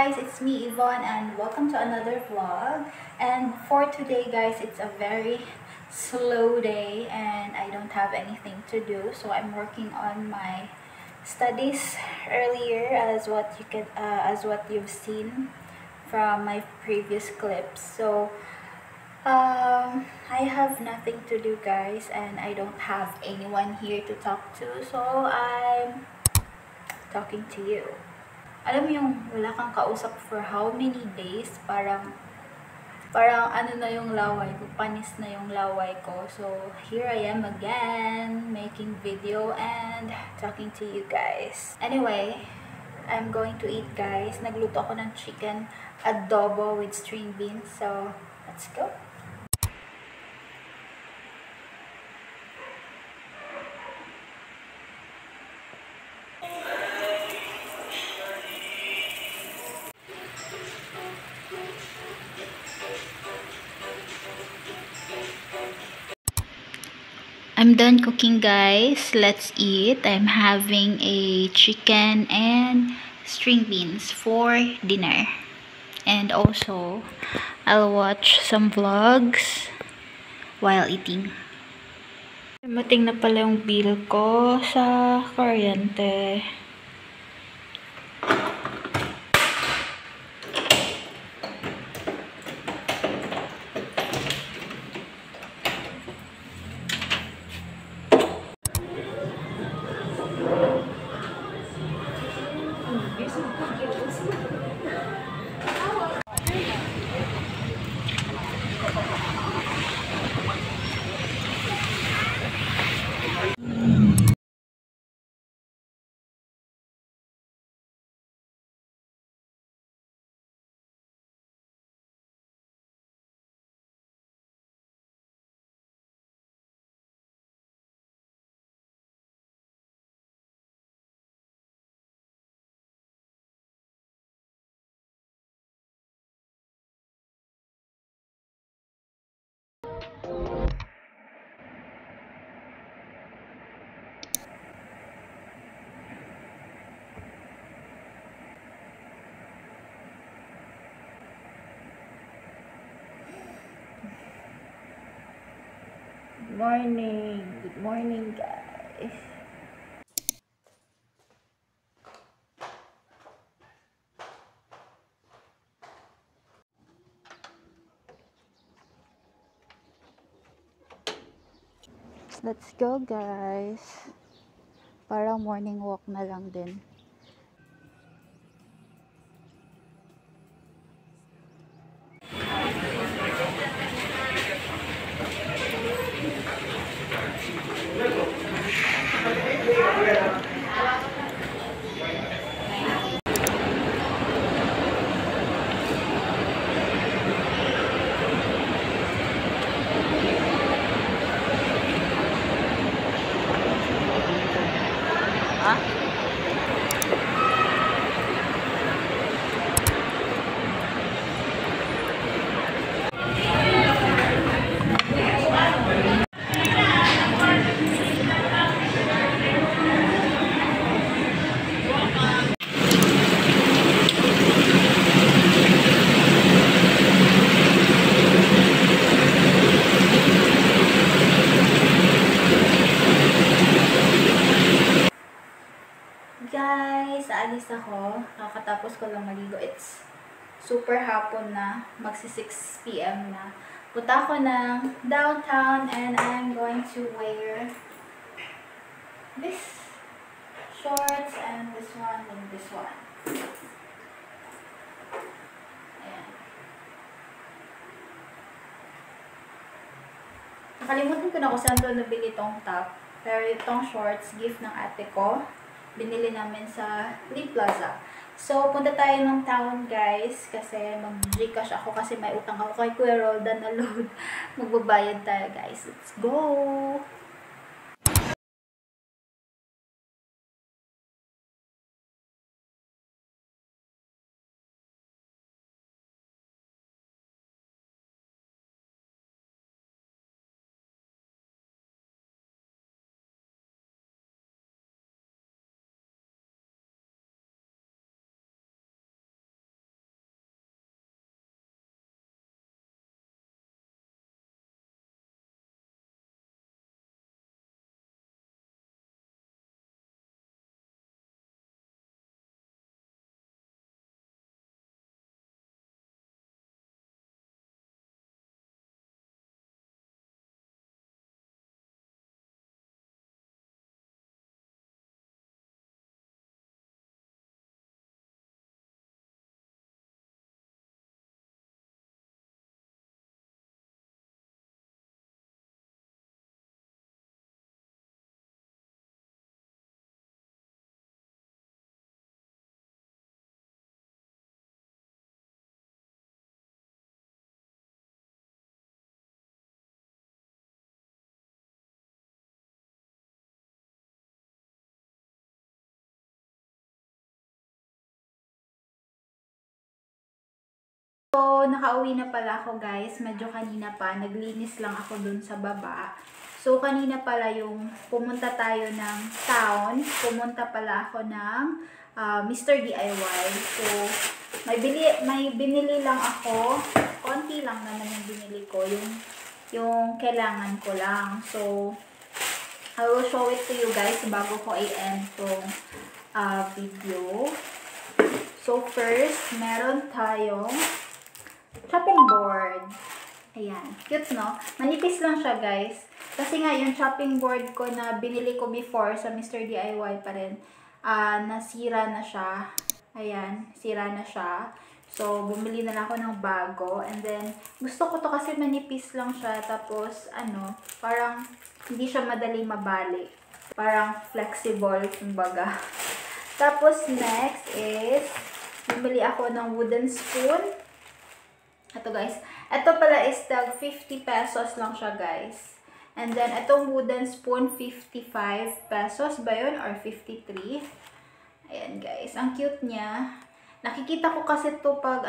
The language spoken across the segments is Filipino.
guys, it's me Yvonne and welcome to another vlog. And for today guys, it's a very slow day and I don't have anything to do, so I'm working on my studies earlier as what you've seen from my previous clips. So I have nothing to do guys, and I don't have anyone here to talk to, so I'm talking to you. Alam mo yung wala kang kausap for how many days, parang ano na yung laway ko, panis na yung laway ko. So, here I am again, making video and talking to you guys. Anyway, I'm going to eat guys. Nagluto ako ng chicken adobo with string beans. So, let's go. I'm done cooking guys. Let's eat. I'm having a chicken and string beans for dinner. And also, I'll watch some vlogs while eating. Mating na pala yung bill ko sa kuryente. Good morning guys. Let's go guys. Parang morning walk na lang din. Guys, aalis ako. Kakatapos ko lang maligo. It's super hapon na. Magsi 6 PM na. Punta ako ng downtown and I'm going to wear this shorts and this one and this one. Ayan. Nakalimutan ko na kung saan doon nabili itong top. Pero itong shorts, gift ng ate ko. Binili namin sa Lee Plaza. So, punta tayo ng town, guys, kasi mag-Gcash ako kasi may utang ako kay Kuya Roldan na load. Magbabayad tayo, guys. Let's go! So, nakauwi na pala ako guys. Medyo kanina pa. Naglinis lang ako dun sa baba. So, kanina pala yung pumunta tayo ng town. Pumunta pala ako ng Mr. DIY. So, may binili lang ako. Konti lang naman yung binili ko. Yung kailangan ko lang. So, I will show it to you guys bago ko i-end tong video. So, first, meron tayong chopping board. Ayan. Cute, no? Manipis lang siya, guys. Kasi nga, yung chopping board ko na binili ko before sa Mr. DIY pa rin, nasira na siya. Ayan. Sira na siya. So, bumili na lang ako ng bago. And then, gusto ko to kasi manipis lang siya. Tapos, parang hindi siya madali mabali. Parang flexible, kumbaga. Tapos, next is, bumili ako ng wooden spoon. Ito guys. Ito pala is tag 50 pesos lang siya guys. And then, itong wooden spoon, 55 pesos ba yun? Or 53. Ayan guys. Ang cute niya. Nakikita ko kasi ito pag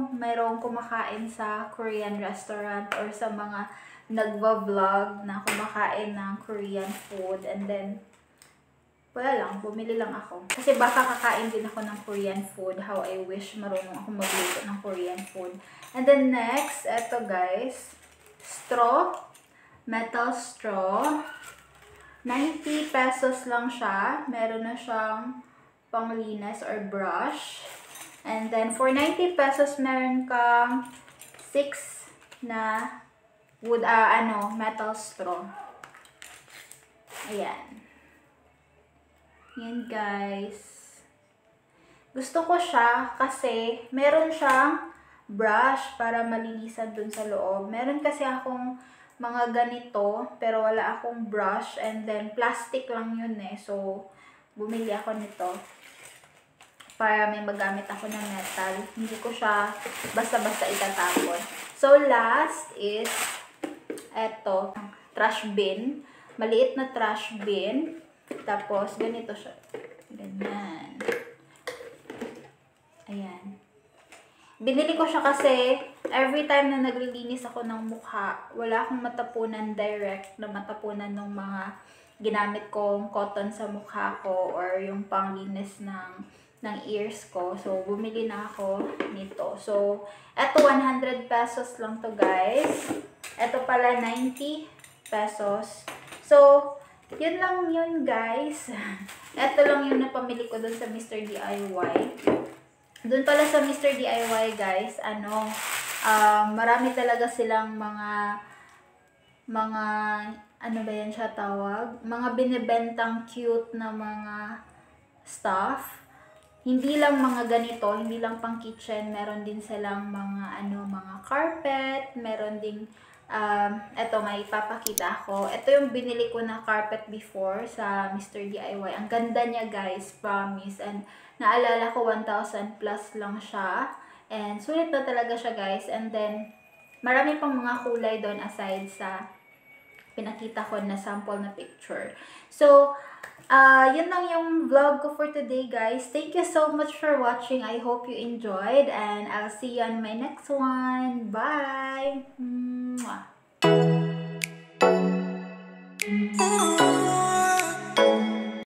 mayroong kumakain sa Korean restaurant or sa mga nagva-vlog na kumakain ng Korean food. And then, wala lang, bumili lang ako. Kasi baka kakain din ako ng Korean food. How I wish marunong ako magluto ng Korean food. And then next, eto guys, straw, metal straw. 90 pesos lang siya. Meron na siyang panglinis or brush. And then for 90 pesos, meron kang 6 na wood, metal straw. Ayan. Yan guys. Gusto ko siya kasi meron siyang brush para malinisan dun sa loob. Meron kasi akong mga ganito pero wala akong brush and then plastic lang yun eh. So, bumili ako nito para may magamit ako ng metal. Hindi ko siya basta-basta itatapon. So, last is eto, trash bin. Maliit na trash bin. Tapos, ganito siya. Ganyan. Ayan. Binili ko siya kasi every time na naglilinis ako ng mukha, wala akong matapunan direct na matapunan ng mga ginamit kong cotton sa mukha ko or yung panglinis ng ears ko. So, bumili na ako nito. So, eto 100 pesos lang to guys. Eto pala 90 pesos. So, yun lang yun guys. Ito lang yung napamili ko dun sa Mr. DIY. Dun pala sa Mr. DIY guys, marami talaga silang mga ano ba yan siya tawag? Mga binibentang cute na mga stuff. Hindi lang mga ganito, hindi lang pang kitchen, meron din silang mga mga carpet, meron ding eto, may papakita ako. Ito yung binili ko na carpet before sa Mr. DIY. Ang ganda niya guys, promise. And naalala ko 1,000 plus lang siya. And sulit na talaga siya guys. And then, marami pang mga kulay doon aside sa pinakita ko na sample na picture. So, yun lang yung vlog ko for today guys. Thank you so much for watching. I hope you enjoyed. And I'll see you on my next one. Bye!